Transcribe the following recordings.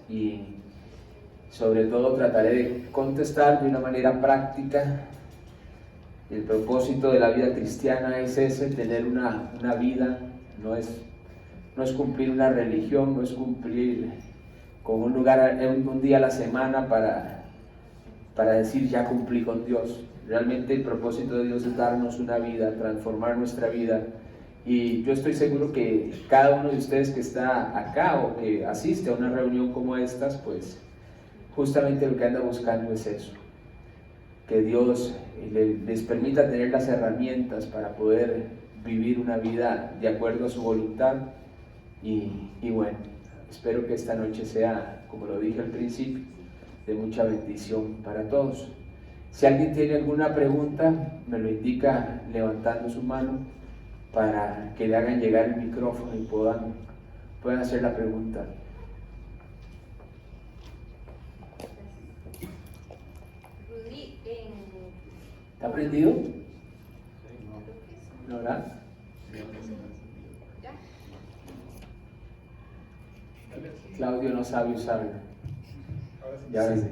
y sobre todo trataré de contestar de una manera práctica. El propósito de la vida cristiana es ese, tener una vida, no es cumplir una religión, no es cumplir con un lugar, un día a la semana para decir ya cumplí con Dios. Realmente el propósito de Dios es darnos una vida, transformar nuestra vida. Y yo estoy seguro que cada uno de ustedes que está acá o que asiste a una reunión como estas, pues justamente lo que anda buscando es eso, que Dios les permita tener las herramientas para poder vivir una vida de acuerdo a su voluntad. Y bueno, espero que esta noche sea, como lo dije al principio, de mucha bendición para todos. Si alguien tiene alguna pregunta, me lo indica levantando su mano para que le hagan llegar el micrófono y puedan hacer la pregunta. Rudy, ¿Está prendido? ¿No, verdad? Claudio no sabe usarlo. Ya ves.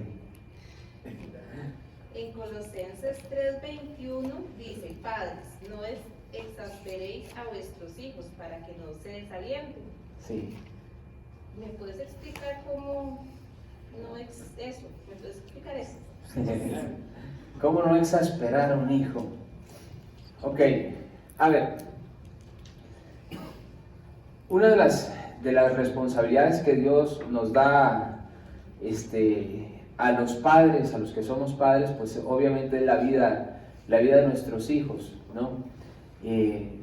En Colosenses 3:21 dice: padres, no exasperéis a vuestros hijos para que no se desalienten. Sí. ¿Me puedes explicar cómo no es eso? ¿Me puedes explicar eso? ¿Cómo no exasperar a un hijo? Ok, a ver, una de las responsabilidades que Dios nos da a los padres, a los que somos padres, pues obviamente es la vida de nuestros hijos, ¿no?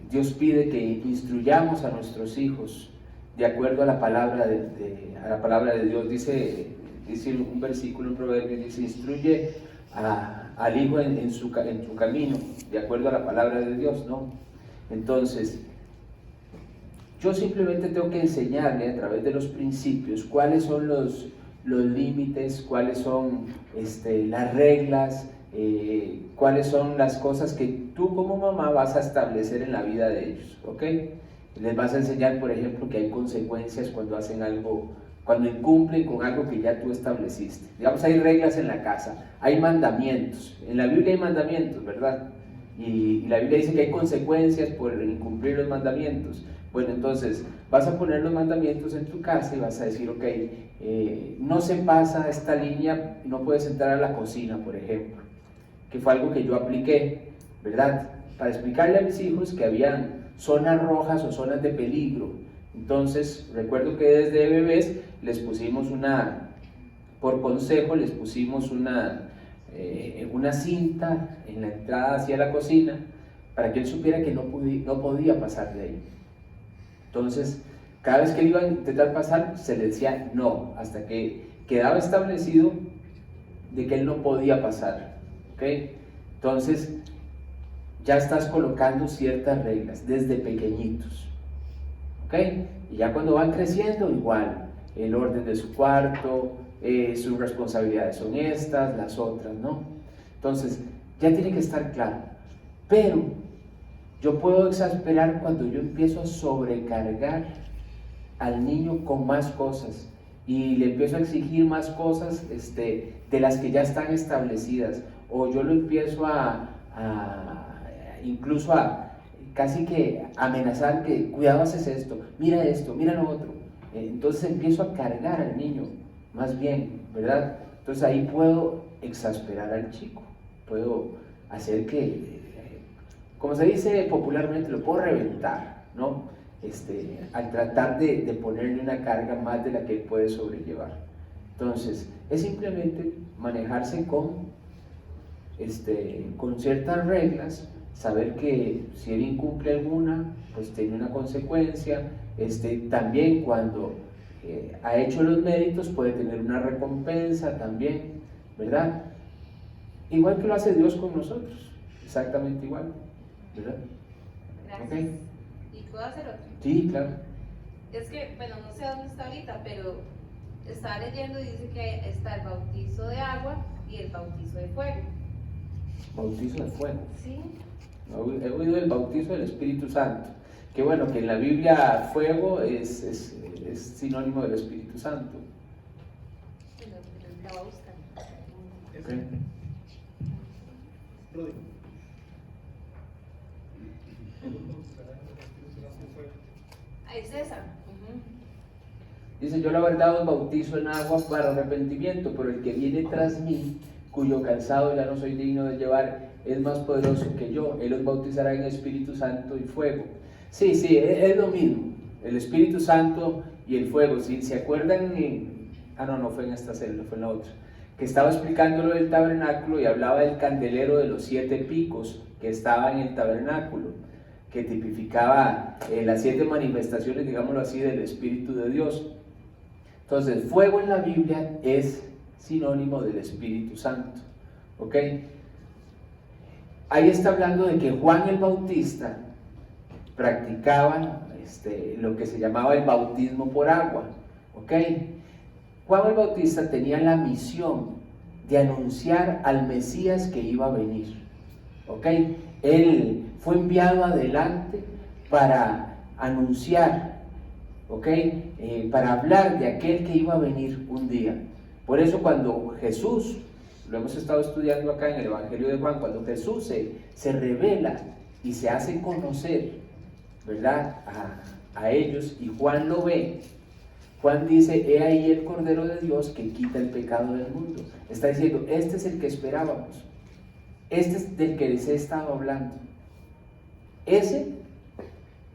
Dios pide que instruyamos a nuestros hijos de acuerdo a la palabra de Dios. Dice un versículo, un proverbio, dice: instruye al hijo en su camino, de acuerdo a la palabra de Dios, ¿no? Entonces, yo simplemente tengo que enseñarle a través de los principios cuáles son los límites, cuáles son las reglas, cuáles son las cosas que tú como mamá vas a establecer en la vida de ellos, ¿ok? Les vas a enseñar, por ejemplo, que hay consecuencias cuando hacen algo, cuando incumplen con algo que ya tú estableciste. Digamos, hay reglas en la casa, hay mandamientos. En la Biblia hay mandamientos, ¿verdad? Y la Biblia dice que hay consecuencias por incumplir los mandamientos. Bueno, entonces vas a poner los mandamientos en tu casa y vas a decir: ok, no se pasa esta línea, no puedes entrar a la cocina, por ejemplo, que fue algo que yo apliqué, ¿verdad? Para explicarle a mis hijos que habían zonas rojas o zonas de peligro. Entonces, recuerdo que desde bebés les pusimos por consejo, les pusimos una cinta en la entrada hacia la cocina para que él supiera que no podía pasar de ahí. Entonces, cada vez que él iba a intentar pasar, se le decía no, hasta que quedaba establecido de que él no podía pasar, ¿ok? Entonces, ya estás colocando ciertas reglas desde pequeñitos, ¿ok? Y ya cuando van creciendo, igual, el orden de su cuarto, sus responsabilidades son estas, las otras, ¿no? Entonces, ya tiene que estar claro. Pero yo puedo exasperar cuando yo empiezo a sobrecargar al niño con más cosas y le empiezo a exigir más cosas de las que ya están establecidas, o yo lo empiezo incluso a casi que amenazar que cuidado, haces esto, mira lo otro. Entonces empiezo a cargar al niño, más bien, ¿verdad? Entonces ahí puedo exasperar al chico, puedo hacer que, como se dice popularmente, lo puedo reventar, ¿no? Al tratar de ponerle una carga más de la que él puede sobrellevar. Entonces, es simplemente manejarse con ciertas reglas, saber que si él incumple alguna, pues tiene una consecuencia. También cuando ha hecho los méritos puede tener una recompensa también, ¿verdad? Igual que lo hace Dios con nosotros, exactamente igual, ¿verdad? Gracias. ¿Okay? ¿Y puedo hacer otro? Sí, claro. Es que, bueno, no sé dónde está ahorita, pero estaba leyendo y dice que está el bautizo de agua y el bautizo de fuego. Bautizo de fuego. Sí. He oído el bautizo del Espíritu Santo, que bueno, que en la Biblia fuego es sinónimo del Espíritu Santo. la va a buscar. Okay. Ahí César. Dice, yo la verdad os bautizo en agua para arrepentimiento, pero el que viene tras mí, cuyo calzado ya no soy digno de llevar, es más poderoso que yo. Él os bautizará en Espíritu Santo y fuego. Sí, es lo mismo. El Espíritu Santo y el fuego. Si se acuerdan, no fue en esta celda, fue en la otra, que estaba explicando lo del tabernáculo y hablaba del candelero de los 7 picos que estaba en el tabernáculo, que tipificaba las 7 manifestaciones, digámoslo así, del Espíritu de Dios. Entonces, fuego en la Biblia es sinónimo del Espíritu Santo, ¿ok? Ahí está hablando de que Juan el Bautista practicaba lo que se llamaba el bautismo por agua, ¿ok? Juan el Bautista tenía la misión de anunciar al Mesías que iba a venir, ¿ok? Él fue enviado adelante para anunciar, ¿ok? Para hablar de aquel que iba a venir un día. Por eso cuando Jesús, lo hemos estado estudiando acá en el Evangelio de Juan, cuando Jesús se revela y se hace conocer, ¿verdad? A ellos, y Juan lo ve, Juan dice, he ahí el Cordero de Dios que quita el pecado del mundo. Está diciendo, este es el que esperábamos, este es del que les he estado hablando. Ese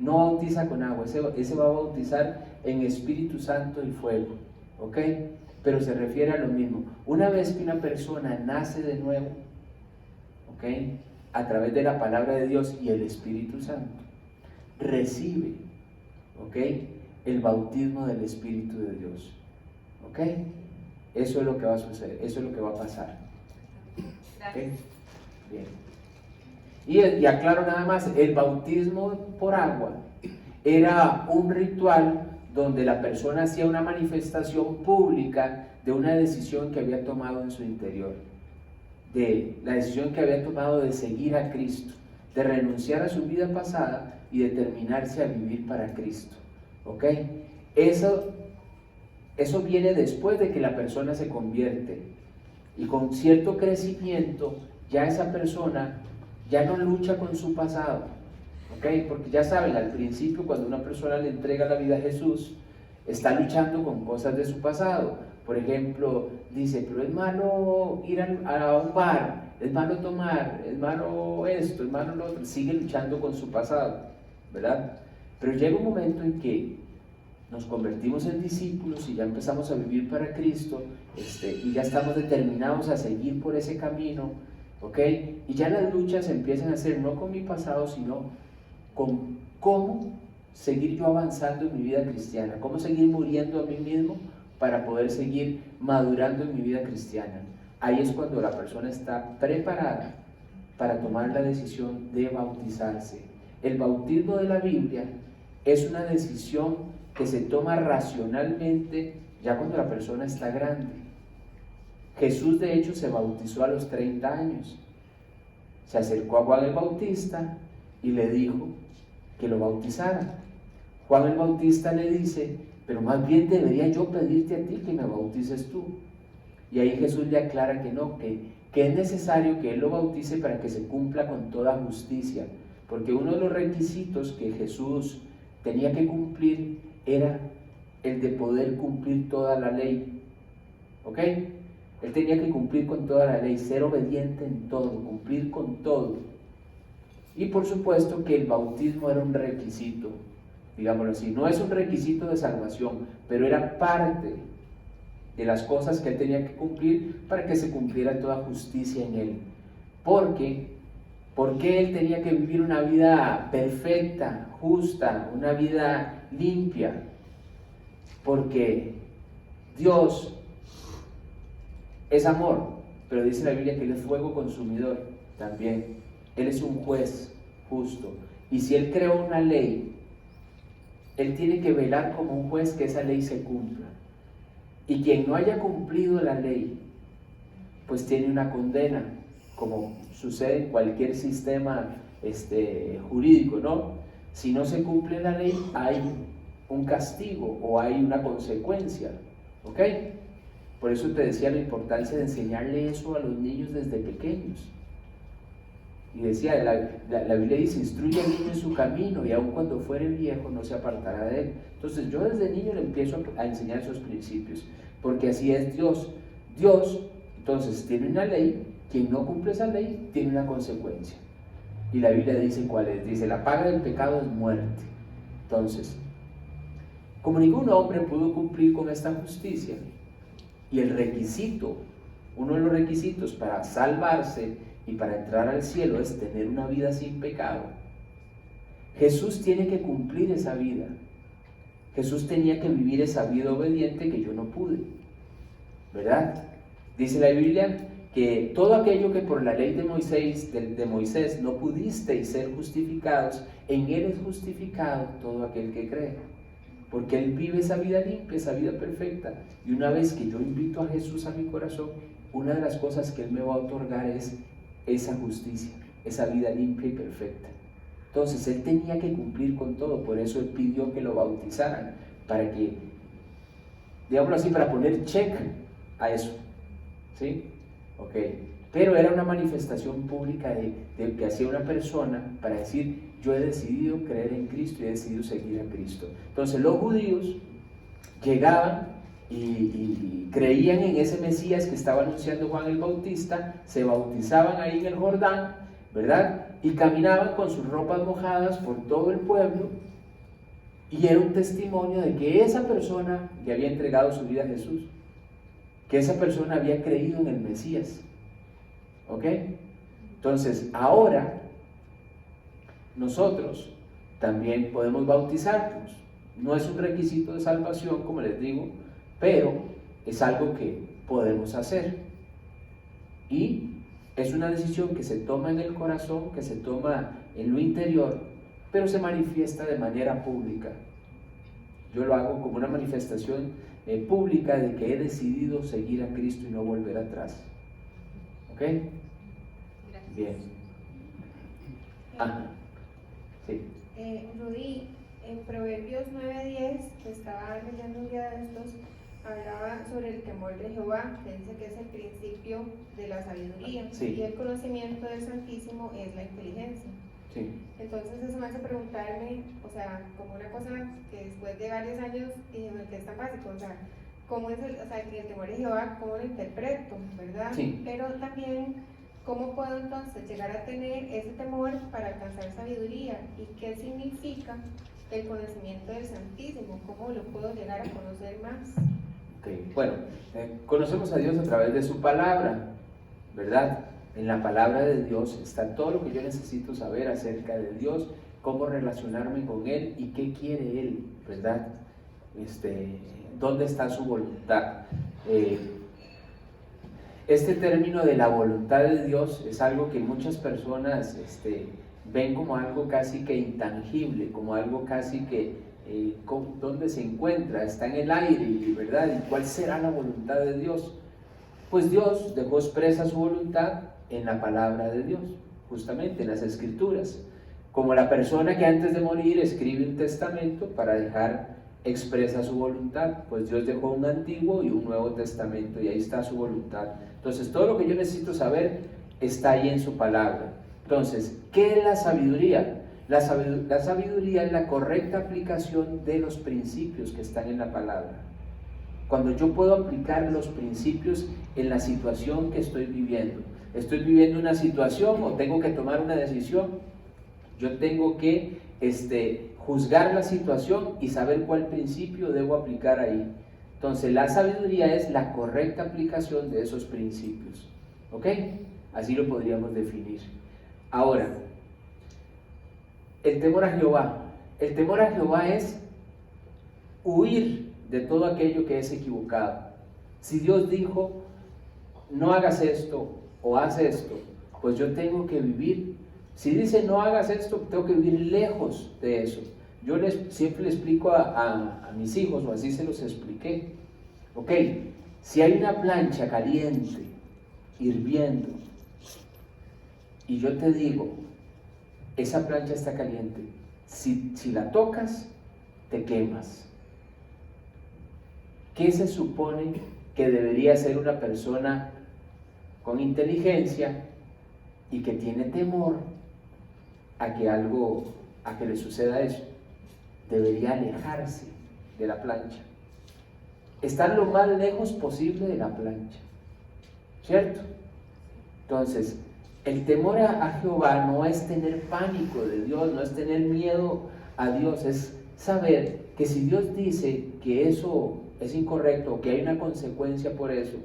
no bautiza con agua, ese va a bautizar en Espíritu Santo y fuego, ¿ok? Pero se refiere a lo mismo. Una vez que una persona nace de nuevo, ¿ok? A través de la palabra de Dios y el Espíritu Santo, recibe, ¿ok? El bautismo del Espíritu de Dios, ¿ok? Eso es lo que va a suceder, eso es lo que va a pasar, ¿ok? Bien. Y aclaro nada más, el bautismo por agua era un ritual donde la persona hacía una manifestación pública de una decisión que había tomado en su interior, de la decisión que había tomado de seguir a Cristo, de renunciar a su vida pasada y determinarse a vivir para Cristo, ¿ok? Eso viene después de que la persona se convierte, y con cierto crecimiento ya esa persona ya no lucha con su pasado, ¿ok? Porque ya saben, al principio cuando una persona le entrega la vida a Jesús, está luchando con cosas de su pasado. Por ejemplo, dice, pero es malo ir a un bar, es malo tomar, es malo esto, es malo lo otro. Sigue luchando con su pasado, ¿verdad? Pero llega un momento en que nos convertimos en discípulos y ya empezamos a vivir para Cristo, y ya estamos determinados a seguir por ese camino, ¿ok? Y ya las luchas empiezan a ser no con mi pasado, sino con cómo seguir yo avanzando en mi vida cristiana, cómo seguir muriendo a mí mismo para poder seguir madurando en mi vida cristiana. Ahí es cuando la persona está preparada para tomar la decisión de bautizarse. El bautismo de la Biblia es una decisión que se toma racionalmente ya cuando la persona está grande. Jesús de hecho se bautizó a los 30 años. Se acercó a Juan el Bautista y le dijo que lo bautizara. Juan el Bautista le dice, pero más bien debería yo pedirte a ti que me bautices tú. Y ahí Jesús le aclara que no, que es necesario que él lo bautice para que se cumpla con toda justicia, porque uno de los requisitos que Jesús tenía que cumplir era el de poder cumplir toda la ley, ¿ok? Él tenía que cumplir con toda la ley, ser obediente en todo, cumplir con todo. Y por supuesto que el bautismo era un requisito, digámoslo así, no es un requisito de salvación, pero era parte de las cosas que él tenía que cumplir para que se cumpliera toda justicia en él. ¿Por qué él tenía que vivir una vida perfecta, justa, una vida limpia? Porque Dios es amor, pero dice la Biblia que Él es fuego consumidor también. Él es un juez justo. Y si Él creó una ley, Él tiene que velar como un juez que esa ley se cumpla. Y quien no haya cumplido la ley, pues tiene una condena, como sucede en cualquier sistema jurídico, ¿no? Si no se cumple la ley, hay un castigo o hay una consecuencia, ¿ok? Por eso te decía la importancia de enseñarle eso a los niños desde pequeños. Y decía, la Biblia dice, instruye al niño en su camino y aun cuando fuere viejo no se apartará de él. Entonces yo desde niño le empiezo a enseñar esos principios, porque así es Dios. Dios, entonces, tiene una ley, quien no cumple esa ley tiene una consecuencia. Y la Biblia dice cuál es, dice, la paga del pecado es muerte. Entonces, como ningún hombre pudo cumplir con esta justicia, y el requisito, uno de los requisitos para salvarse y para entrar al cielo es tener una vida sin pecado, Jesús tiene que cumplir esa vida. Jesús tenía que vivir esa vida obediente que yo no pude, ¿verdad? Dice la Biblia que todo aquello que por la ley de Moisés no pudisteis ser justificados, en él es justificado todo aquel que cree. Porque él vive esa vida limpia, esa vida perfecta. Y una vez que yo invito a Jesús a mi corazón, una de las cosas que él me va a otorgar es esa justicia, esa vida limpia y perfecta. Entonces él tenía que cumplir con todo, por eso él pidió que lo bautizaran, para que, digámoslo así, para poner check a eso, ¿sí? Ok, pero era una manifestación pública de que hacía una persona para decir, yo he decidido creer en Cristo y he decidido seguir a Cristo. Entonces los judíos llegaban y creían en ese Mesías que estaba anunciando Juan el Bautista, se bautizaban ahí en el Jordán, ¿verdad? Y caminaban con sus ropas mojadas por todo el pueblo, y era un testimonio de que esa persona le había entregado su vida a Jesús, que esa persona había creído en el Mesías. ¿Ok? Entonces, ahora nosotros también podemos bautizarnos. No es un requisito de salvación, como les digo, pero es algo que podemos hacer. Y es una decisión que se toma en el corazón, que se toma en lo interior, pero se manifiesta de manera pública. Yo lo hago como una manifestación pública de que he decidido seguir a Cristo y no volver atrás. ¿Ok? Gracias. Bien. Ah, sí. Rudy, en Proverbios 9:10, que estaba leyendo un día de estos, hablaba sobre el temor de Jehová, que dice que es el principio de la sabiduría, Sí. y el conocimiento del Santísimo es la inteligencia. Sí. Entonces eso me hace preguntarme, o sea, como una cosa que después de varios años dije, no, que es tan básico, o sea, ¿cómo es el temor de Jehová? ¿Cómo lo interpreto? ¿Verdad? Sí. Pero también, ¿cómo puedo entonces llegar a tener ese temor para alcanzar sabiduría? ¿Y qué significa el conocimiento del Santísimo? ¿Cómo lo puedo llegar a conocer más? Okay. Bueno, conocemos a Dios a través de su palabra, ¿verdad? En la palabra de Dios está todo lo que yo necesito saber acerca de Dios, cómo relacionarme con Él y qué quiere Él, ¿verdad? ¿Dónde está su voluntad? Este término de la voluntad de Dios es algo que muchas personas ven como algo casi que intangible, como algo casi que ¿dónde se encuentra? Está en el aire, ¿verdad? ¿Y cuál será la voluntad de Dios? Pues Dios dejó expresa su voluntad en la palabra de Dios, justamente en las Escrituras, como la persona que antes de morir escribe un testamento para dejar expresa su voluntad. Pues Dios dejó un antiguo y un nuevo testamento, y ahí está su voluntad. Entonces todo lo que yo necesito saber está ahí en su palabra. Entonces, ¿qué es la sabiduría? La sabiduría es la correcta aplicación de los principios que están en la palabra. Cuando yo puedo aplicar los principios en la situación que estoy viviendo. Estoy viviendo una situación o tengo que tomar una decisión, yo tengo que juzgar la situación y saber cuál principio debo aplicar ahí. Entonces la sabiduría es la correcta aplicación de esos principios. ¿Ok? Así lo podríamos definir. Ahora, el temor a Jehová. El temor a Jehová es huir de todo aquello que es equivocado. Si Dios dijo, no hagas esto o haz esto, pues yo tengo que vivir. Si dice no hagas esto, tengo que vivir lejos de eso. Yo siempre le explico a mis hijos, o así se los expliqué. Ok, si hay una plancha caliente, hirviendo, y yo te digo, esa plancha está caliente, si la tocas, te quemas. ¿Qué se supone que debería ser una persona con inteligencia y que tiene temor a que le suceda eso, debería alejarse de la plancha, estar lo más lejos posible de la plancha, ¿cierto? Entonces, el temor a Jehová no es tener pánico de Dios, no es tener miedo a Dios, es saber que si Dios dice que eso es incorrecto o que hay una consecuencia por eso,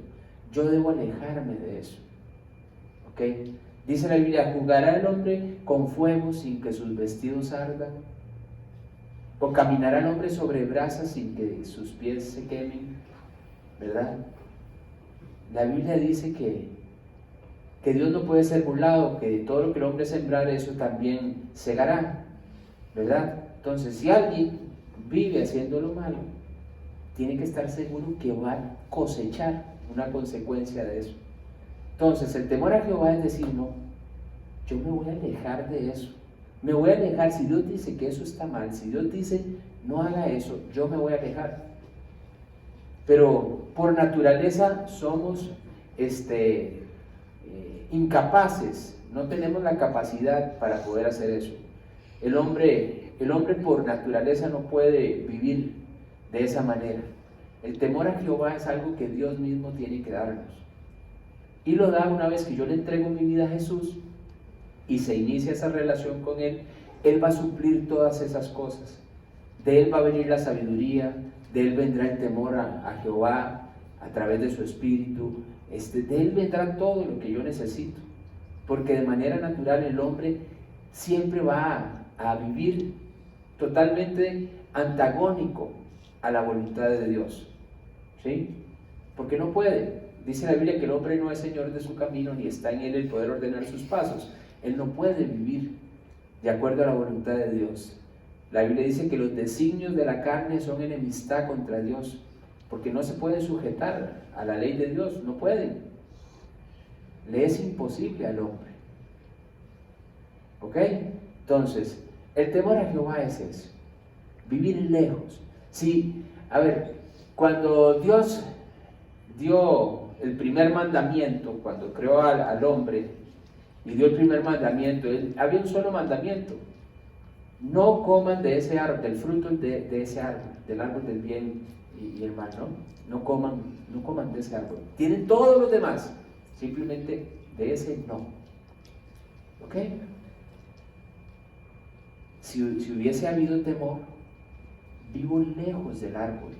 yo debo alejarme de eso. ¿Ok? Dice la Biblia, ¿jugará el hombre con fuego sin que sus vestidos ardan? ¿O caminará el hombre sobre brasas sin que sus pies se quemen? ¿Verdad? La Biblia dice que Dios no puede ser burlado, que todo lo que el hombre sembrare, eso también segará, ¿verdad? Entonces, si alguien vive haciendo lo malo, tiene que estar seguro que va a cosechar una consecuencia de eso. Entonces, el temor a Jehová es decir, no, yo me voy a alejar de eso, me voy a alejar. Si Dios dice que eso está mal, si Dios dice no haga eso, yo me voy a alejar. Pero por naturaleza somos incapaces, no tenemos la capacidad para poder hacer eso. El hombre por naturaleza no puede vivir de esa manera. El temor a Jehová es algo que Dios mismo tiene que darnos. Y lo da una vez que yo le entrego mi vida a Jesús y se inicia esa relación con Él. Él va a suplir todas esas cosas. De Él va a venir la sabiduría, de Él vendrá el temor a Jehová a través de su Espíritu. De Él vendrá todo lo que yo necesito. Porque de manera natural el hombre siempre va a vivir totalmente antagónico a la voluntad de Dios. ¿Sí? Porque no puede. Dice la Biblia que el hombre no es señor de su camino, ni está en él el poder ordenar sus pasos. Él no puede vivir de acuerdo a la voluntad de Dios. La Biblia dice que los designios de la carne son enemistad contra Dios, porque no se puede sujetar a la ley de Dios, no pueden. Le es imposible al hombre. ¿Ok? Entonces, el temor a Jehová es eso, vivir lejos. Sí, a ver, cuando Dios dio el primer mandamiento, cuando creó al hombre y dio el primer mandamiento, había un solo mandamiento: no coman de ese árbol, del fruto de ese árbol, del árbol del bien y el mal, ¿no? No coman de ese árbol. Tienen todos los demás, simplemente de ese no. ¿Ok? Si hubiese habido temor, vivo lejos del árbol,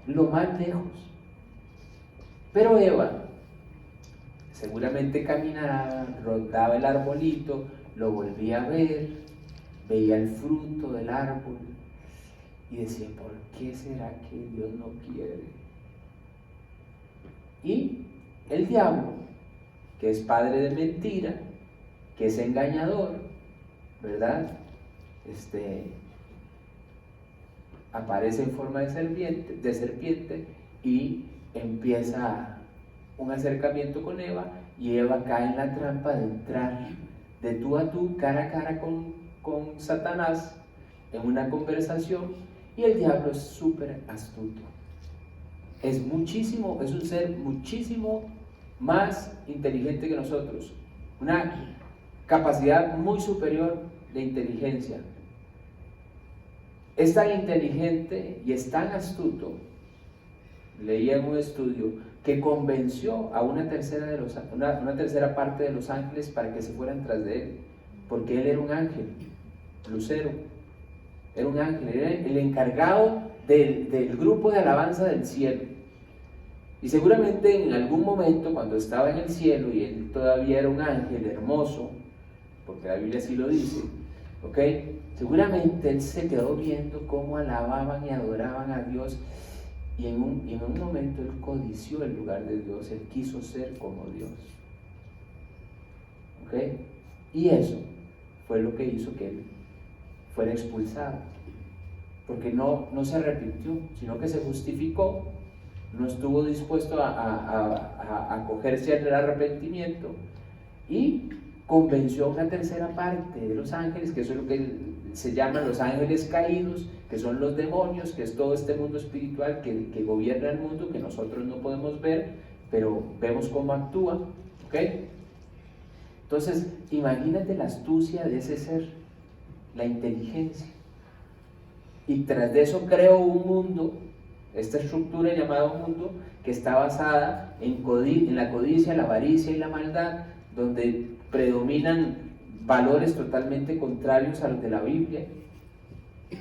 lo más lejos. Pero Eva seguramente caminaba, rondaba el arbolito, lo volvía a ver, veía el fruto del árbol y decía, ¿por qué será que Dios no quiere? Y el diablo, que es padre de mentira, que es engañador, ¿verdad? Aparece en forma de serpiente y empieza un acercamiento con Eva, y Eva cae en la trampa de entrar de tú a tú, cara a cara con Satanás en una conversación. Y el diablo es súper astuto, es un ser muchísimo más inteligente que nosotros, una capacidad muy superior de inteligencia. Es tan inteligente y es tan astuto, leía en un estudio, que convenció a una tercera parte de los ángeles para que se fueran tras de él, porque él era un ángel, lucero, era un ángel, era el encargado del grupo de alabanza del cielo. Y seguramente en algún momento, cuando estaba en el cielo y él todavía era un ángel hermoso, porque la Biblia así lo dice, ¿ok? Seguramente él se quedó viendo cómo alababan y adoraban a Dios, y en un momento él codició el lugar de Dios, él quiso ser como Dios. ¿Ok? Y eso fue lo que hizo que él fuera expulsado, porque no se arrepintió, sino que se justificó, no estuvo dispuesto a acogerse al arrepentimiento, y convenció a una tercera parte de los ángeles, que eso es lo que se llaman los ángeles caídos, que son los demonios, que es todo este mundo espiritual que gobierna el mundo, que nosotros no podemos ver, pero vemos cómo actúa, ¿ok? Entonces, imagínate la astucia de ese ser, la inteligencia. Y tras de eso creó un mundo, esta estructura llamada mundo, que está basada en la codicia, la avaricia y la maldad, donde predominan valores totalmente contrarios a los de la Biblia.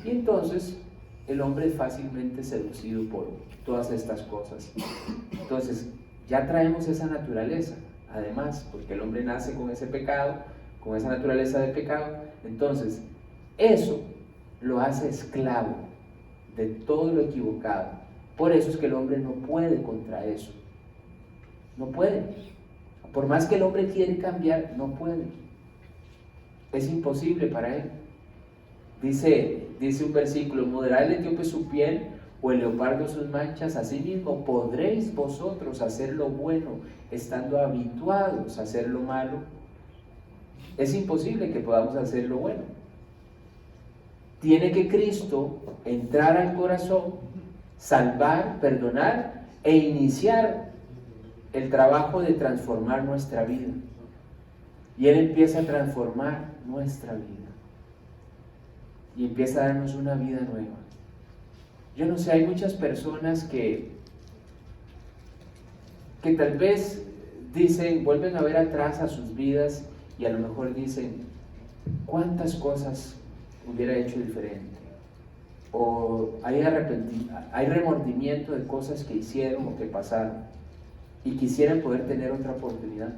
Y entonces el hombre es fácilmente seducido por todas estas cosas. Entonces ya traemos esa naturaleza, además, porque el hombre nace con ese pecado, con esa naturaleza de pecado. Entonces eso lo hace esclavo de todo lo equivocado. Por eso es que el hombre no puede contra eso. No puede. Por más que el hombre quiere cambiar, no puede. Es imposible para él. Dice un versículo: ¿moderará el etíope su piel o el leopardo sus manchas? Asimismo, ¿podréis vosotros hacer lo bueno estando habituados a hacer lo malo? Es imposible que podamos hacer lo bueno. Tiene que Cristo entrar al corazón, salvar, perdonar e iniciar el trabajo de transformar nuestra vida. Y Él empieza a transformar nuestra vida. Y empieza a darnos una vida nueva. Yo no sé, hay muchas personas que tal vez dicen, vuelven a ver atrás a sus vidas y a lo mejor dicen, ¿cuántas cosas hubiera hecho diferente? O hay remordimiento de cosas que hicieron o que pasaron y quisieran poder tener otra oportunidad,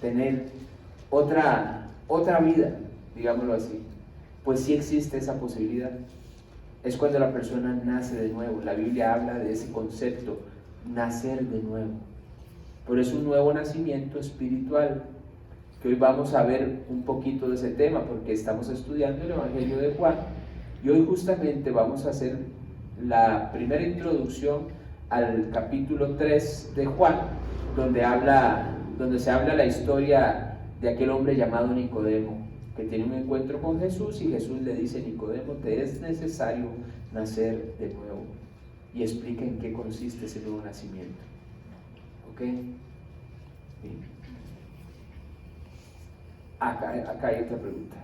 tener otra vida, digámoslo así. Pues sí existe esa posibilidad. Es cuando la persona nace de nuevo. La Biblia habla de ese concepto, nacer de nuevo. Por eso un nuevo nacimiento espiritual, que hoy vamos a ver un poquito de ese tema, porque estamos estudiando el Evangelio de Juan, y hoy justamente vamos a hacer la primera introducción al capítulo 3 de Juan, donde se habla la historia de aquel hombre llamado Nicodemo, que tiene un encuentro con Jesús, y Jesús le dice: Nicodemo, te es necesario nacer de nuevo. Y explica en qué consiste ese nuevo nacimiento. ¿Ok? Bien. Acá hay otra pregunta.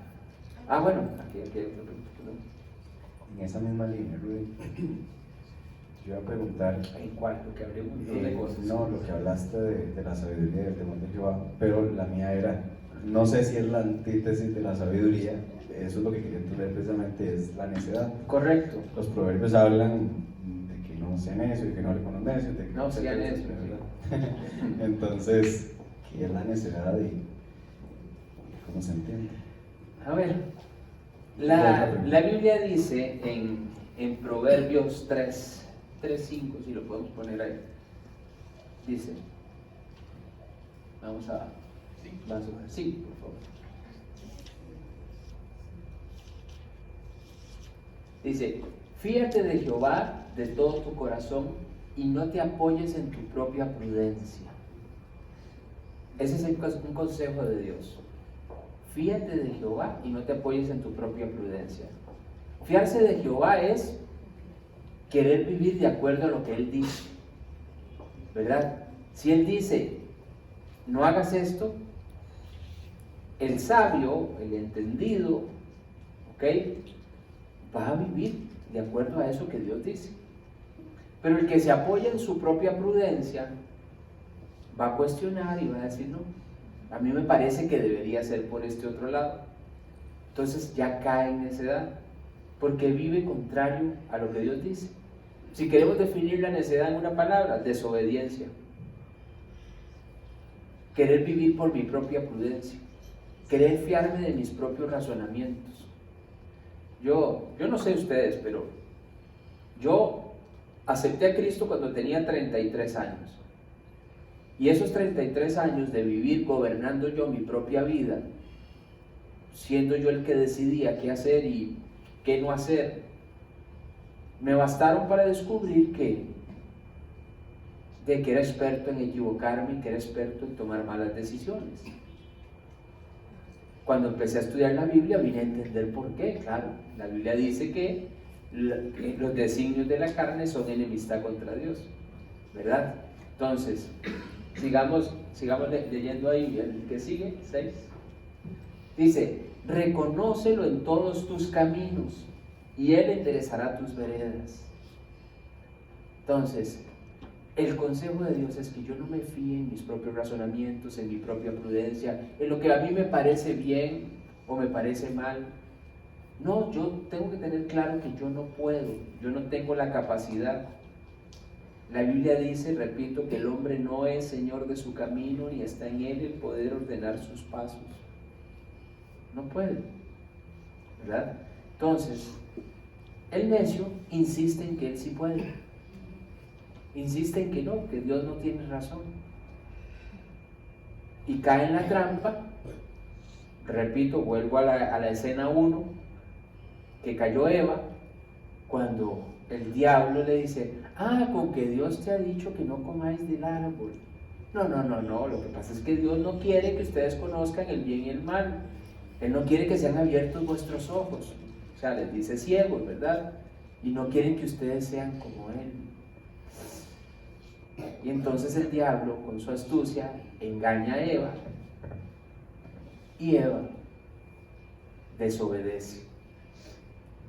Bueno, aquí hay otra pregunta. ¿No? En esa misma línea, Rudy, yo iba a preguntar. ¿En cuál? Lo que hablé un montón de cosas. No, lo que hablaste de la sabiduría del temor de Jehová, pero la mía era, no sé si es la antítesis de la sabiduría, eso es lo que quería entender precisamente, es la necedad. Correcto. Los proverbios hablan de que no sea necio y que no le con los necios, de que no sea necio, ¿verdad? Entonces, ¿qué es la necedad y cómo se entiende? A ver, la Biblia dice en Proverbios 3:5, si lo podemos poner ahí, dice, vamos a ver, sí, por favor. Dice: fíate de Jehová de todo tu corazón y no te apoyes en tu propia prudencia. Ese es un consejo de Dios. Fíate de Jehová y no te apoyes en tu propia prudencia. Fiarse de Jehová es querer vivir de acuerdo a lo que Él dice, ¿verdad? Si Él dice, no hagas esto, el sabio, el entendido, ¿ok?, va a vivir de acuerdo a eso que Dios dice. Pero el que se apoya en su propia prudencia va a cuestionar y va a decir, no, a mí me parece que debería ser por este otro lado. Entonces ya cae en necedad, porque vive contrario a lo que Dios dice. Si queremos definir la necedad en una palabra, desobediencia. Querer vivir por mi propia prudencia, querer fiarme de mis propios razonamientos. Yo no sé ustedes, pero yo acepté a Cristo cuando tenía 33 años. Y esos 33 años de vivir gobernando yo mi propia vida, siendo yo el que decidía qué hacer y qué no hacer, me bastaron para descubrir que era experto en equivocarme y que era experto en tomar malas decisiones. Cuando empecé a estudiar la Biblia vine a entender por qué. Claro, la Biblia dice que los designios de la carne son enemistad contra Dios, ¿verdad? Entonces, sigamos leyendo ahí el que sigue, 6. Dice, reconócelo en todos tus caminos y Él enderezará tus veredas. Entonces, el consejo de Dios es que yo no me fíe en mis propios razonamientos, en mi propia prudencia, en lo que a mí me parece bien o me parece mal. No, yo tengo que tener claro que yo no puedo, yo no tengo la capacidad. La Biblia dice, repito, que el hombre no es señor de su camino ni está en él el poder ordenar sus pasos. No puede, ¿verdad? Entonces, el necio insiste en que él sí puede. Insiste en que no, que Dios no tiene razón. Y cae en la trampa. Repito, vuelvo a la escena 1, que cayó Eva, cuando el diablo le dice, con que Dios te ha dicho que no comáis del árbol. No, lo que pasa es que Dios no quiere que ustedes conozcan el bien y el mal. Él no quiere que sean abiertos vuestros ojos. O sea, les dice ciegos, ¿verdad? Y no quieren que ustedes sean como Él. Y entonces el diablo, con su astucia, engaña a Eva. Y Eva desobedece.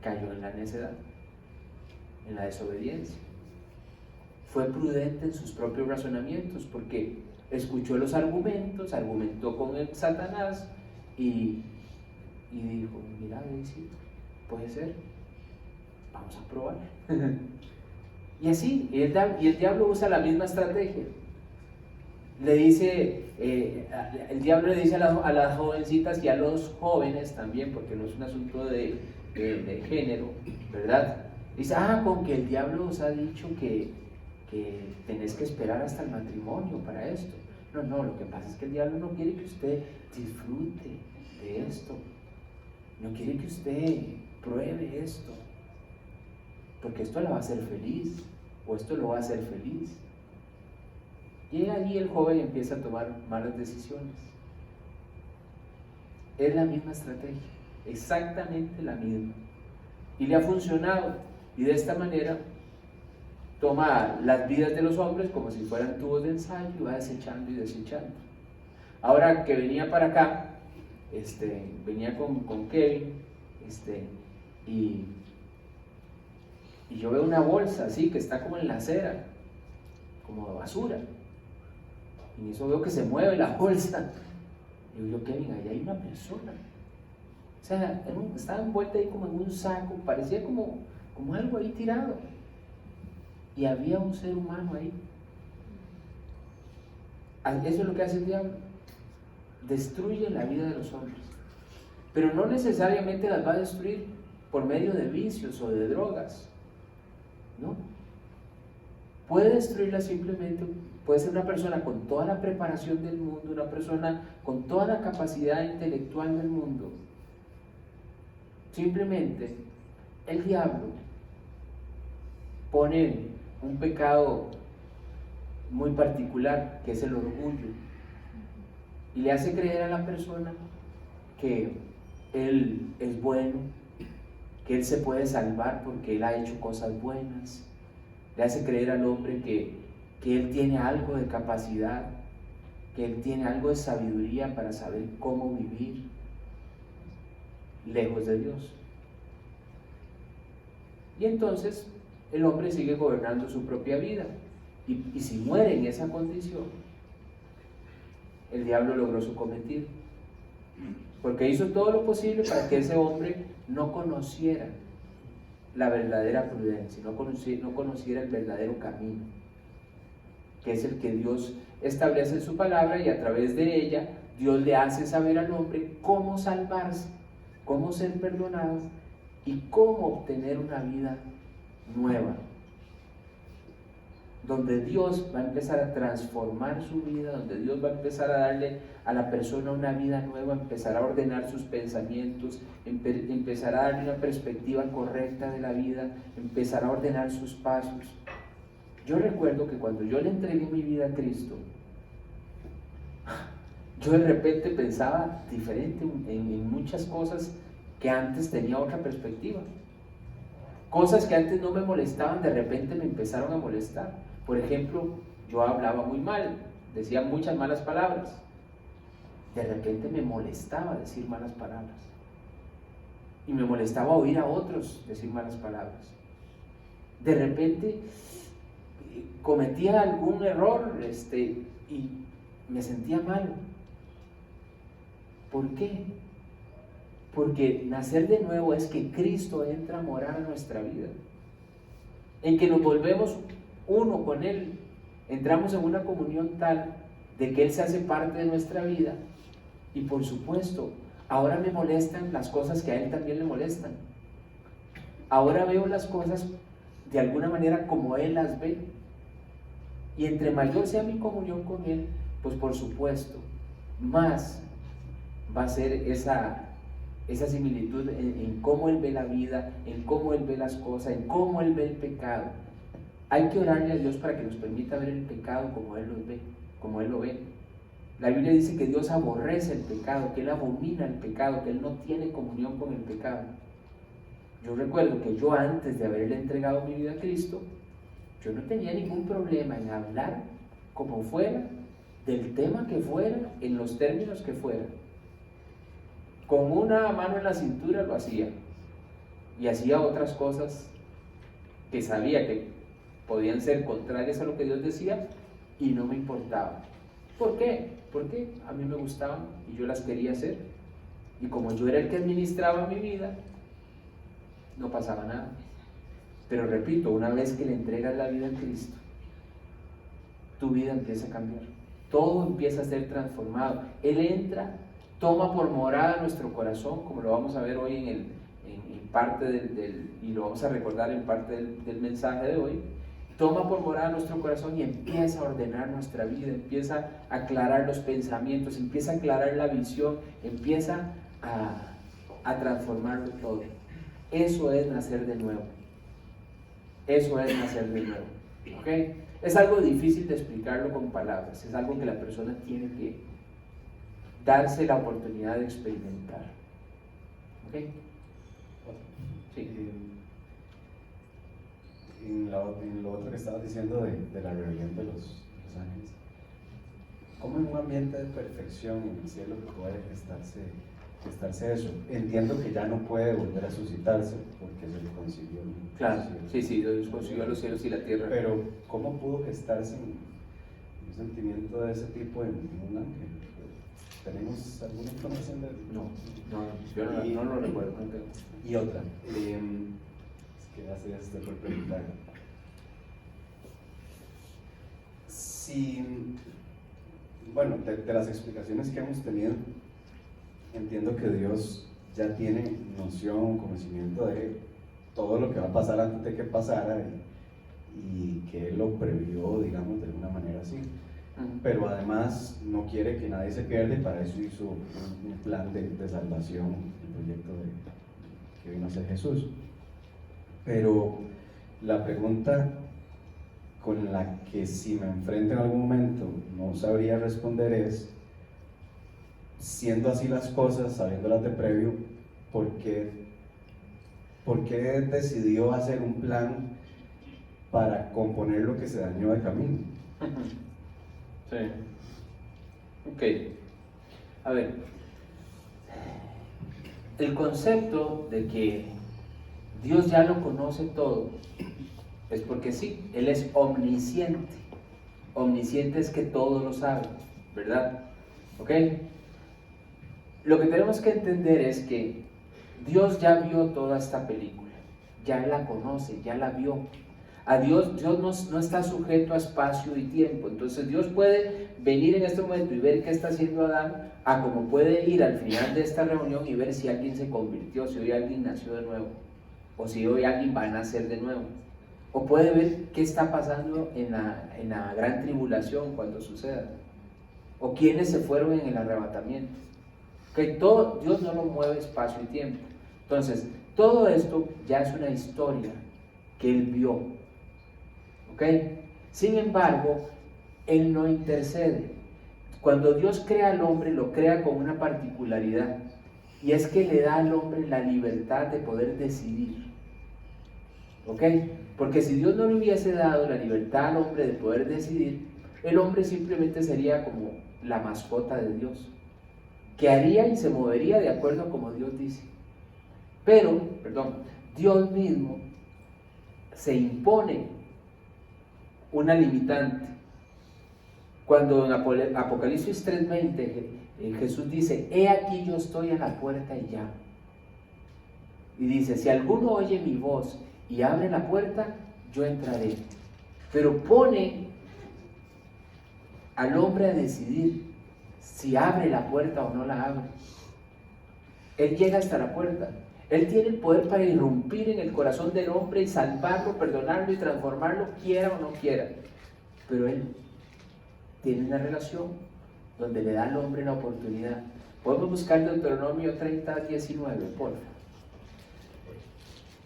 Cayó en la necedad, en la desobediencia. Fue prudente en sus propios razonamientos porque escuchó los argumentos, argumentó con el Satanás y dijo, mira, sí, puede ser, vamos a probar. Y así, y el diablo usa la misma estrategia. Le dice, el diablo le dice a las jovencitas y a los jóvenes también, porque no es un asunto de género, ¿verdad? Dice, con que el diablo os ha dicho que tenés que esperar hasta el matrimonio para esto. No, lo que pasa es que el diablo no quiere que usted disfrute de esto. No quiere que usted pruebe esto, porque esto la va a hacer feliz, o esto lo va a hacer feliz. Y ahí el joven empieza a tomar malas decisiones. Es la misma estrategia, exactamente la misma. Y le ha funcionado. Y de esta manera toma las vidas de los hombres como si fueran tubos de ensayo y va desechando y desechando. Ahora que venía para acá, venía con Kevin, y yo veo una bolsa así que está como en la acera, como de basura. Y en eso veo que se mueve la bolsa. Y digo, Kevin, ahí hay una persona. O sea, estaba envuelta ahí como en un saco, parecía como algo ahí tirado. Y había un ser humano ahí. Eso es lo que hace el diablo. Destruye la vida de los hombres. Pero no necesariamente las va a destruir por medio de vicios o de drogas. ¿No? Puede destruirla simplemente, puede ser una persona con toda la preparación del mundo, una persona con toda la capacidad intelectual del mundo. Simplemente el diablo pone un pecado muy particular, que es el orgullo, y le hace creer a la persona que él es bueno, que él se puede salvar porque él ha hecho cosas buenas. Le hace creer al hombre que él tiene algo de capacidad, que él tiene algo de sabiduría para saber cómo vivir lejos de Dios. Y entonces el hombre sigue gobernando su propia vida, y si muere en esa condición, el diablo logró su cometido, porque hizo todo lo posible para que ese hombre no conociera la verdadera prudencia, no conociera el verdadero camino, que es el que Dios establece en su palabra, y a través de ella Dios le hace saber al hombre cómo salvarse, cómo ser perdonado y cómo obtener una vida nueva, donde Dios va a empezar a transformar su vida, donde Dios va a empezar a darle a la persona una vida nueva, empezar a ordenar sus pensamientos, empezar a darle una perspectiva correcta de la vida, empezar a ordenar sus pasos. Yo recuerdo que cuando yo le entregué mi vida a Cristo, yo de repente pensaba diferente en muchas cosas que antes tenía otra perspectiva. Cosas que antes no me molestaban, de repente me empezaron a molestar. Por ejemplo, yo hablaba muy mal, decía muchas malas palabras. De repente me molestaba decir malas palabras. Y me molestaba oír a otros decir malas palabras. De repente cometía algún error y me sentía mal. ¿Por qué? Porque nacer de nuevo es que Cristo entra a morar a nuestra vida, en que nos volvemos uno con Él, entramos en una comunión tal de que Él se hace parte de nuestra vida. Y por supuesto, ahora me molestan las cosas que a Él también le molestan. Ahora veo las cosas de alguna manera como Él las ve. Y entre mayor sea mi comunión con Él, pues por supuesto, más va a ser esa similitud en cómo Él ve la vida, en cómo Él ve las cosas, en cómo Él ve el pecado. Hay que orarle a Dios para que nos permita ver el pecado como Él lo ve, como Él lo ve. La Biblia dice que Dios aborrece el pecado, que Él abomina el pecado, que Él no tiene comunión con el pecado. Yo recuerdo que yo, antes de haberle entregado mi vida a Cristo, yo no tenía ningún problema en hablar como fuera, del tema que fuera, en los términos que fuera. Con una mano en la cintura lo hacía, y hacía otras cosas que sabía que podían ser contrarias a lo que Dios decía, y no me importaba. ¿Por qué? Porque a mí me gustaban y yo las quería hacer, y como yo era el que administraba mi vida, no pasaba nada. Pero repito, una vez que le entregas la vida a Cristo, tu vida empieza a cambiar, todo empieza a ser transformado. Él entra, toma por morada nuestro corazón, como lo vamos a ver hoy en parte y lo vamos a recordar en parte del mensaje de hoy. Toma por morada nuestro corazón y empieza a ordenar nuestra vida, empieza a aclarar los pensamientos, empieza a aclarar la visión, empieza a transformarlo todo. Eso es nacer de nuevo. Eso es nacer de nuevo. ¿Ok? Es algo difícil de explicarlo con palabras, es algo que la persona tiene que darse la oportunidad de experimentar. ¿Ok? Sí. En lo otro que estabas diciendo de la rebelión de los ángeles, ¿cómo en un ambiente de perfección en el cielo puede gestarse eso? Entiendo que ya no puede volver a suscitarse porque se le consiguió. Claro, sí, Dios consiguió los cielos y la tierra. Pero ¿cómo pudo gestarse un sentimiento de ese tipo en un ángel? ¿Tenemos alguna información de eso? No, yo no lo recuerdo. No tengo. Y otra, es que hace esto por preguntar. Si, bueno, de las explicaciones que hemos tenido, entiendo que Dios ya tiene noción, conocimiento de todo lo que va a pasar antes de que pasara y que Él lo previó, digamos, de alguna manera así. Pero además no quiere que nadie se pierda, y para eso hizo un plan de salvación, el proyecto que vino a ser Jesús. Pero la pregunta con la que, si me enfrento en algún momento, no sabría responder es, siendo así las cosas, sabiéndolas de previo, ¿por qué decidió hacer un plan para componer lo que se dañó de camino? Sí. Ok. A ver, el concepto de que Dios ya lo conoce todo es porque sí, Él es omnisciente. Omnisciente es que todo lo sabe, ¿verdad? ¿Ok? Lo que tenemos que entender es que Dios ya vio toda esta película, ya la conoce, ya la vio. A Dios no está sujeto a espacio y tiempo. Entonces Dios puede venir en este momento y ver qué está haciendo Adán, a como puede ir al final de esta reunión y ver si alguien se convirtió, si hoy alguien nació de nuevo, o si hoy alguien va a nacer de nuevo. O puede ver qué está pasando en la gran tribulación cuando suceda, o quiénes se fueron en el arrebatamiento. Que todo, Dios no lo mueve espacio y tiempo. Entonces, todo esto ya es una historia que Él vio. ¿Ok? Sin embargo, Él no intercede. Cuando Dios crea al hombre, lo crea con una particularidad, y es que le da al hombre la libertad de poder decidir. ¿Ok? Porque si Dios no le hubiese dado la libertad al hombre de poder decidir, el hombre simplemente sería como la mascota de Dios, que haría y se movería de acuerdo a como Dios dice. Pero, Dios mismo se impone una limitante. Cuando en Apocalipsis 3:20 Jesús dice: he aquí yo estoy a la puerta y llamo. Y dice: si alguno oye mi voz y abre la puerta, yo entraré. Pero pone al hombre a decidir si abre la puerta o no la abre. Él llega hasta la puerta. Él tiene el poder para irrumpir en el corazón del hombre y salvarlo, perdonarlo y transformarlo, quiera o no quiera. Pero Él tiene una relación donde le da al hombre la oportunidad. Podemos buscar Deuteronomio 30:19, por favor.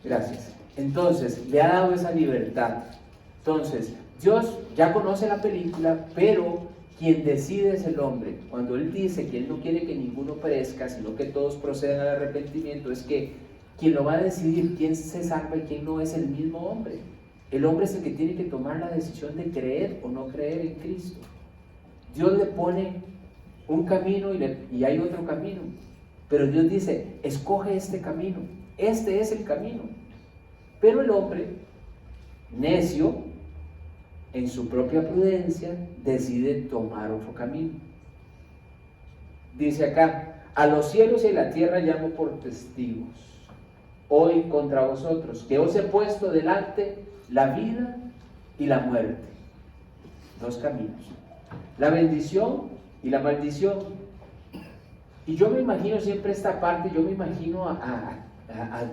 Gracias. Entonces, le ha dado esa libertad. Entonces, Dios ya conoce la película, pero quien decide es el hombre. Cuando Él dice que Él no quiere que ninguno perezca, sino que todos procedan al arrepentimiento, es que quien lo va a decidir, quién se salva y quién no, es el mismo hombre. El hombre es el que tiene que tomar la decisión de creer o no creer en Cristo. Dios le pone un camino y hay otro camino, pero Dios dice: escoge este camino, este es el camino. Pero el hombre, necio, en su propia prudencia, decide tomar otro camino. Dice acá: a los cielos y a la tierra llamo por testigos hoy contra vosotros, que os he puesto delante la vida y la muerte. Dos caminos, la bendición y la maldición. Y yo me imagino siempre esta parte, yo me imagino a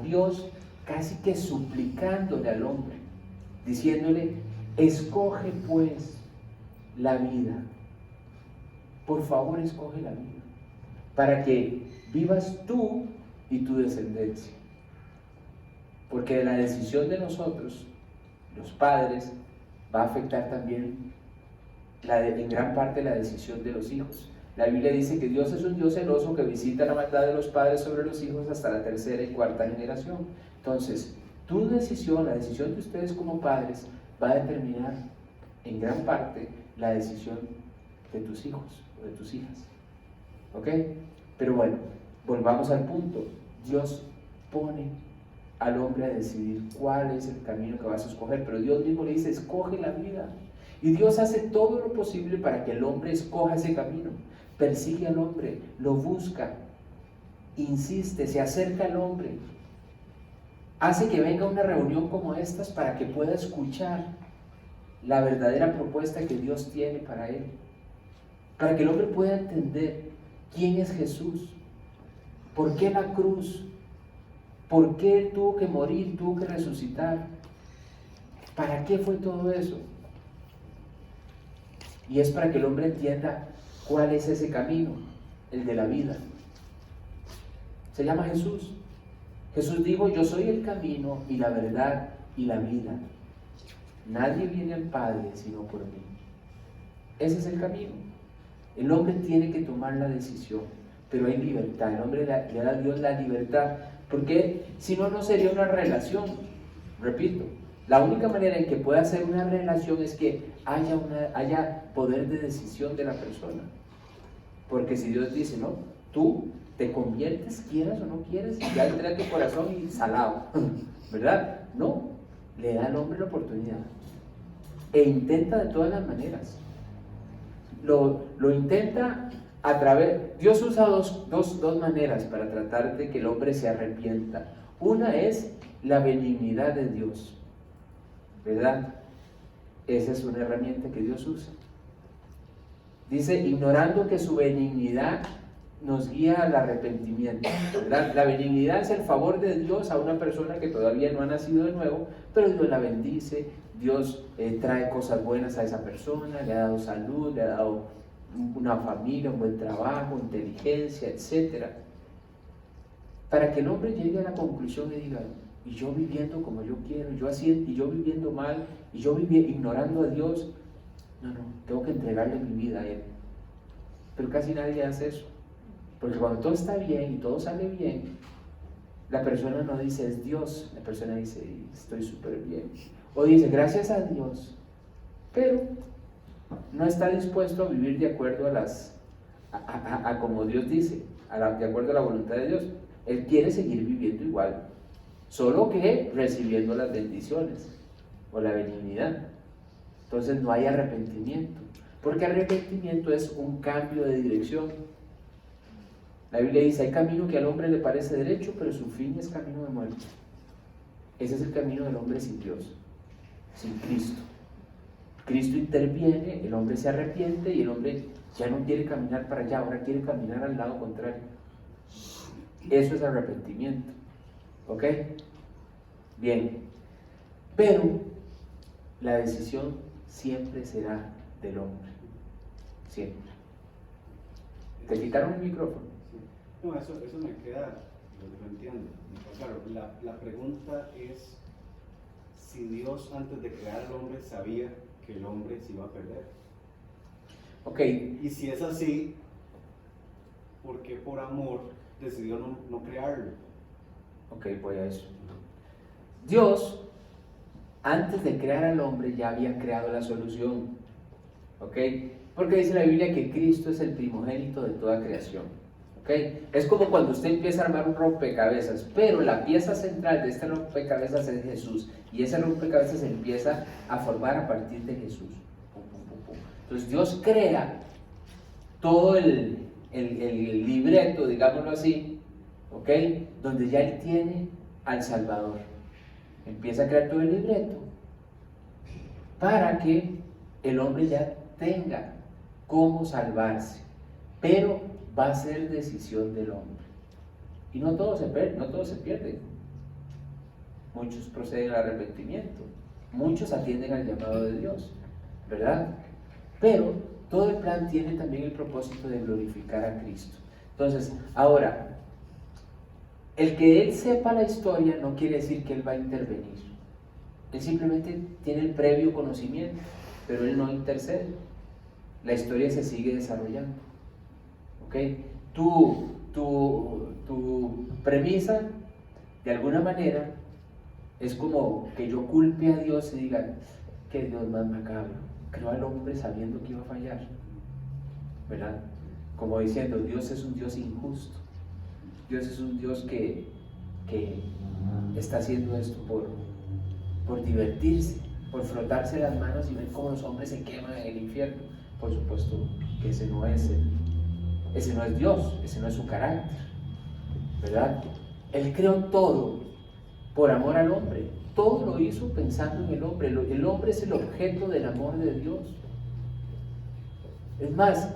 Dios casi que suplicándole al hombre, diciéndole: escoge pues la vida, por favor escoge la vida, para que vivas tú y tu descendencia. Porque la decisión de nosotros, los padres, va a afectar también en gran parte la decisión de los hijos. La Biblia dice que Dios es un Dios celoso que visita la maldad de los padres sobre los hijos hasta la tercera y cuarta generación. Entonces, tu decisión, la decisión de ustedes como padres, va a determinar en gran parte la decisión de tus hijos o de tus hijas. ¿Ok? Pero bueno, volvamos al punto. Dios pone al hombre a decidir cuál es el camino que vas a escoger, pero Dios mismo le dice: escoge la vida. Y Dios hace todo lo posible para que el hombre escoja ese camino. Persigue al hombre, lo busca, insiste, se acerca al hombre, hace que venga a una reunión como estas para que pueda escuchar la verdadera propuesta que Dios tiene para él, para que el hombre pueda entender quién es Jesús, por qué la cruz, por qué Él tuvo que morir, tuvo que resucitar, para qué fue todo eso. Y es para que el hombre entienda cuál es ese camino, el de la vida. Se llama Jesús. Jesús dijo: yo soy el camino y la verdad y la vida. Nadie viene al Padre sino por mí. Ese es el camino. El hombre tiene que tomar la decisión, pero hay libertad. El hombre le da a Dios la libertad, porque si no, no sería una relación. Repito, la única manera en que pueda ser una relación es que haya poder de decisión de la persona. Porque si Dios dice: no, tú te conviertes, quieras o no quieras, y ya entra a tu corazón y salado, ¿verdad? No, le da al hombre la oportunidad e intenta de todas las maneras. Lo intenta a través. Dios usa dos maneras para tratar de que el hombre se arrepienta. Una es la benignidad de Dios, ¿verdad? Esa es una herramienta que Dios usa. Dice: ignorando que su benignidad nos guía al arrepentimiento, ¿verdad? La benignidad es el favor de Dios a una persona que todavía no ha nacido de nuevo, pero Dios la bendice. Dios trae cosas buenas a esa persona, le ha dado salud, le ha dado una familia, un buen trabajo, inteligencia, etc. Para que el hombre llegue a la conclusión y diga: y yo viviendo como yo quiero, y yo viviendo mal, y yo ignorando a Dios, no, tengo que entregarle mi vida a Él. pero casi nadie hace eso. Porque cuando todo está bien y todo sale bien, la persona no dice es Dios, la persona dice estoy súper bien. O dice gracias a Dios, pero no está dispuesto a vivir de acuerdo a como Dios dice, de acuerdo a la voluntad de Dios. Él quiere seguir viviendo igual, solo que recibiendo las bendiciones o la benignidad. Entonces no hay arrepentimiento, porque arrepentimiento es un cambio de dirección. La Biblia dice, hay camino que al hombre le parece derecho, pero su fin es camino de muerte. Ese es el camino del hombre sin Dios, sin Cristo. Cristo interviene, el hombre se arrepiente y el hombre ya no quiere caminar para allá, ahora quiere caminar al lado contrario. Eso es arrepentimiento. ¿Ok? Bien. Pero la decisión siempre será del hombre. Siempre. ¿Te quitaron el micrófono? No, eso me queda, lo entiendo. Claro, la pregunta es si Dios antes de crear al hombre sabía que el hombre se iba a perder. Ok. Y si es así, ¿por qué por amor decidió no crearlo? Ok, voy a eso. Dios, antes de crear al hombre, ya había creado la solución. ¿Ok? Porque dice la Biblia que Cristo es el primogénito de toda creación. ¿Ok? Es como cuando usted empieza a armar un rompecabezas, pero la pieza central de este rompecabezas es Jesús. Y ese rompecabezas se empieza a formar a partir de Jesús. Pum, pum, pum, pum. Entonces Dios crea todo el libreto, digámoslo así, ¿ok? Donde ya Él tiene al Salvador. Empieza a crear todo el libreto para que el hombre ya tenga cómo salvarse, pero va a ser decisión del hombre. Y no todo se pierde. Muchos proceden al arrepentimiento, muchos atienden al llamado de Dios, ¿verdad? Pero todo el plan tiene también el propósito de glorificar a Cristo. Entonces, ahora, el que Él sepa la historia no quiere decir que Él va a intervenir. Él simplemente tiene el previo conocimiento, pero Él no intercede. La historia se sigue desarrollando. ¿Ok? Tu premisa, de alguna manera, es como que yo culpe a Dios y diga, que Dios más macabro, creó al hombre sabiendo que iba a fallar, ¿verdad? Como diciendo, Dios es un Dios injusto, Dios es un Dios que está haciendo esto por divertirse, por frotarse las manos y ver cómo los hombres se queman en el infierno. Por supuesto que ese no es Dios, ese no es su carácter, ¿verdad? Él creó todo por amor al hombre, todo lo hizo pensando en el hombre. El hombre es el objeto del amor de Dios. Es más,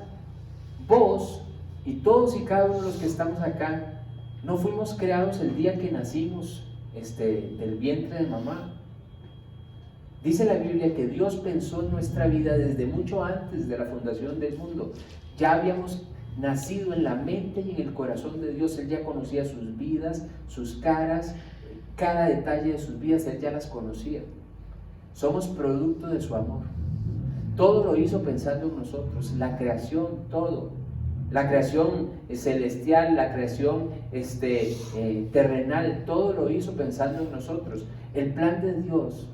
vos y todos y cada uno de los que estamos acá no fuimos creados el día que nacimos del vientre de mamá. Dice la Biblia que Dios pensó en nuestra vida desde mucho antes de la fundación del mundo. Ya habíamos nacido en la mente y en el corazón de Dios. Él ya conocía sus vidas, sus caras, cada detalle de sus vidas, Él ya las conocía. Somos producto de su amor. Todo lo hizo pensando en nosotros, la creación, todo. La creación celestial, la creación terrenal, todo lo hizo pensando en nosotros. El plan de Dios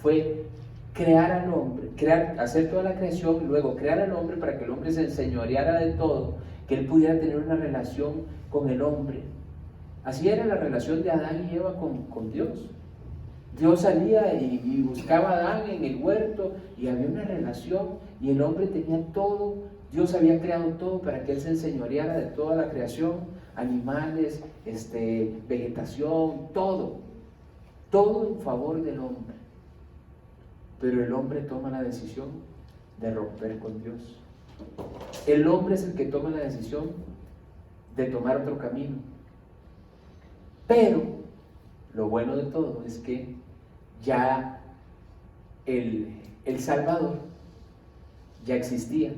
fue crear al hombre, hacer toda la creación, luego crear al hombre para que el hombre se enseñoreara de todo, que él pudiera tener una relación con el hombre. Así era la relación de Adán y Eva con Dios. Dios salía y buscaba a Adán en el huerto y había una relación y el hombre tenía todo. Dios había creado todo para que él se enseñoreara de toda la creación, animales, vegetación, todo en favor del hombre. Pero el hombre toma la decisión de romper con Dios. El hombre es el que toma la decisión de tomar otro camino. Pero lo bueno de todo es que ya el Salvador ya existía.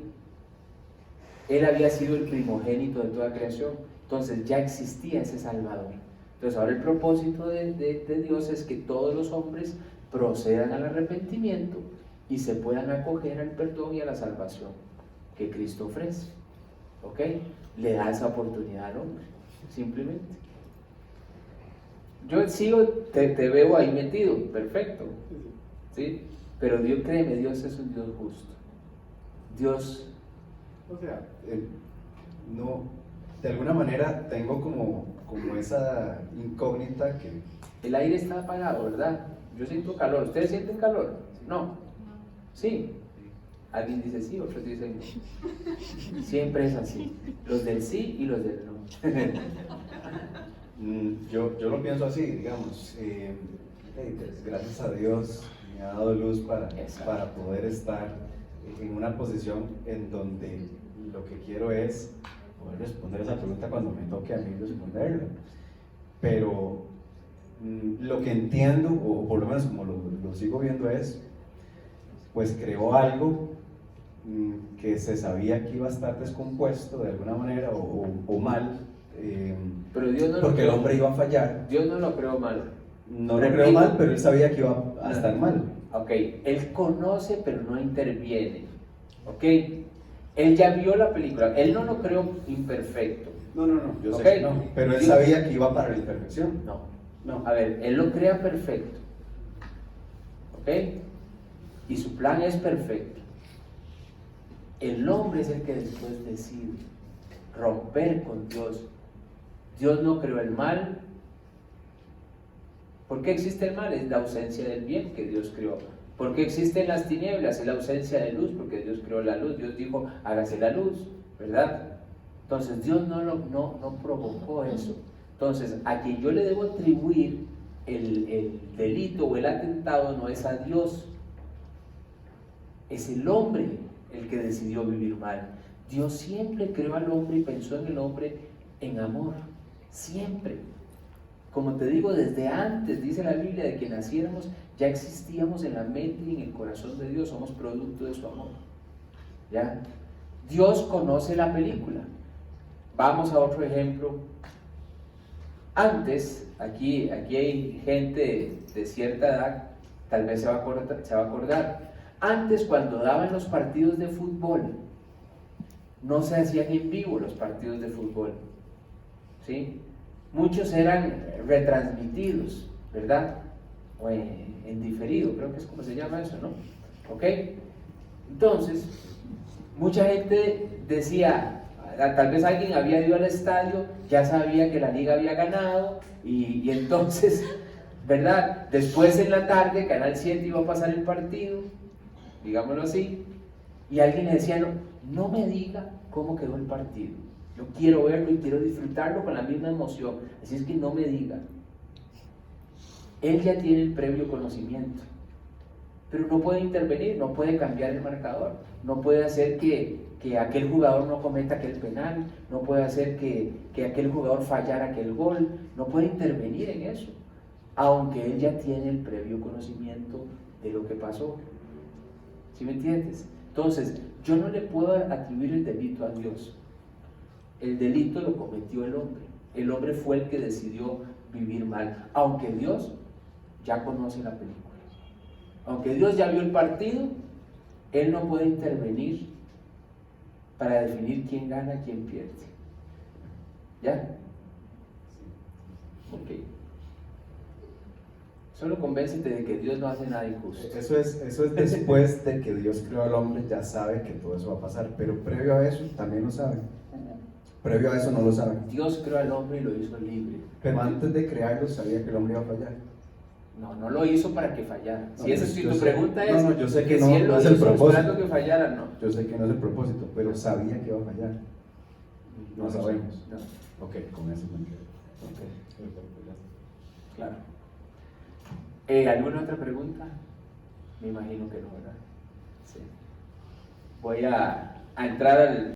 Él había sido el primogénito de toda creación. Entonces ya existía ese Salvador. Entonces ahora el propósito de Dios es que todos los hombres procedan al arrepentimiento y se puedan acoger al perdón y a la salvación que Cristo ofrece. ¿ok? Le da esa oportunidad al hombre, simplemente. Yo sigo, te veo ahí metido, perfecto, ¿sí? Pero Dios, créeme, Dios es un Dios justo. Dios, O sea, no, de alguna manera tengo como esa incógnita que... el aire está apagado, ¿verdad? Yo siento calor. ¿Ustedes sienten calor? No. ¿Sí? Alguien dice sí, otros dicen no. Siempre es así. Los del sí y los del no. Yo lo pienso así, digamos, gracias a Dios me ha dado luz para poder estar en una posición en donde lo que quiero es poder responder esa pregunta cuando me toque a mí responderla. Pero lo que entiendo, o por lo menos como lo sigo viendo es, pues creó algo que se sabía que iba a estar descompuesto de alguna manera o mal, Pero Dios no porque el hombre iba a fallar. Dios no lo creó mal. No lo creó mal, pero él sabía que iba a estar mal. Ok, él conoce pero no interviene. Ok, él ya vio la película, él no lo creó imperfecto. No, yo sé Ok. que no, pero él Dios- sabía que iba para la imperfección. No, a ver, él lo crea perfecto. ¿Ok? Y su plan es perfecto. El hombre es el que después decide romper con Dios. Dios no creó el mal. ¿Por qué existe el mal? Es la ausencia del bien que Dios creó. ¿Por qué existen las tinieblas? Es la ausencia de luz, porque Dios creó la luz. Dios dijo, hágase la luz, ¿verdad? Entonces Dios no provocó eso. Entonces, a quien yo le debo atribuir el delito o el atentado no es a Dios, es el hombre el que decidió vivir mal. Dios siempre creó al hombre y pensó en el hombre en amor, siempre. Como te digo, desde antes, dice la Biblia, de que naciéramos, ya existíamos en la mente y en el corazón de Dios, somos producto de su amor. ¿Ya? Dios conoce la película. Vamos a otro ejemplo. Antes, aquí hay gente de cierta edad, tal vez se va a acordar. Antes, cuando daban los partidos de fútbol, no se hacían en vivo los partidos de fútbol, ¿sí? Muchos eran retransmitidos, ¿verdad? O en diferido, creo que es como se llama eso, ¿no? ¿Ok? Entonces, mucha gente decía, tal vez alguien había ido al estadio, ya sabía que la liga había ganado, y entonces, ¿verdad? Después en la tarde, Canal 7 iba a pasar el partido, digámoslo así, y alguien le decía, no me diga cómo quedó el partido. Yo quiero verlo y quiero disfrutarlo con la misma emoción, así es que no me diga. Él ya tiene el previo conocimiento, pero no puede intervenir, no puede cambiar el marcador, no puede hacer que aquel jugador no cometa aquel penal, no puede hacer que aquel jugador fallara aquel gol, no puede intervenir en eso, aunque él ya tiene el previo conocimiento de lo que pasó. ¿Sí me entiendes? Entonces, yo no le puedo atribuir el delito a Dios. El delito lo cometió el hombre. El hombre fue el que decidió vivir mal, aunque Dios ya conoce la película. Aunque Dios ya vio el partido, Él no puede intervenir para definir quién gana, quién pierde. ¿Ya? Ok. Solo convéncete de que Dios no hace nada injusto. Eso es después de que Dios creó al hombre, ya sabe que todo eso va a pasar, pero previo a eso también lo sabe. Previo a eso no lo sabe. Dios creó al hombre y lo hizo libre. Pero antes de crearlo sabía que el hombre iba a fallar. No lo hizo para que fallara. No, Si esa es yo tu sé- pregunta es no, yo sé que si no, él no lo es el hizo propósito. esperando que fallara, no. Yo sé que no es el propósito, pero sabía que iba a fallar. No lo sé. sabemos. No. Ok, con eso me quedo. Ok, claro. ¿Alguna otra pregunta? Me imagino que no, ¿verdad? Sí. Voy a entrar al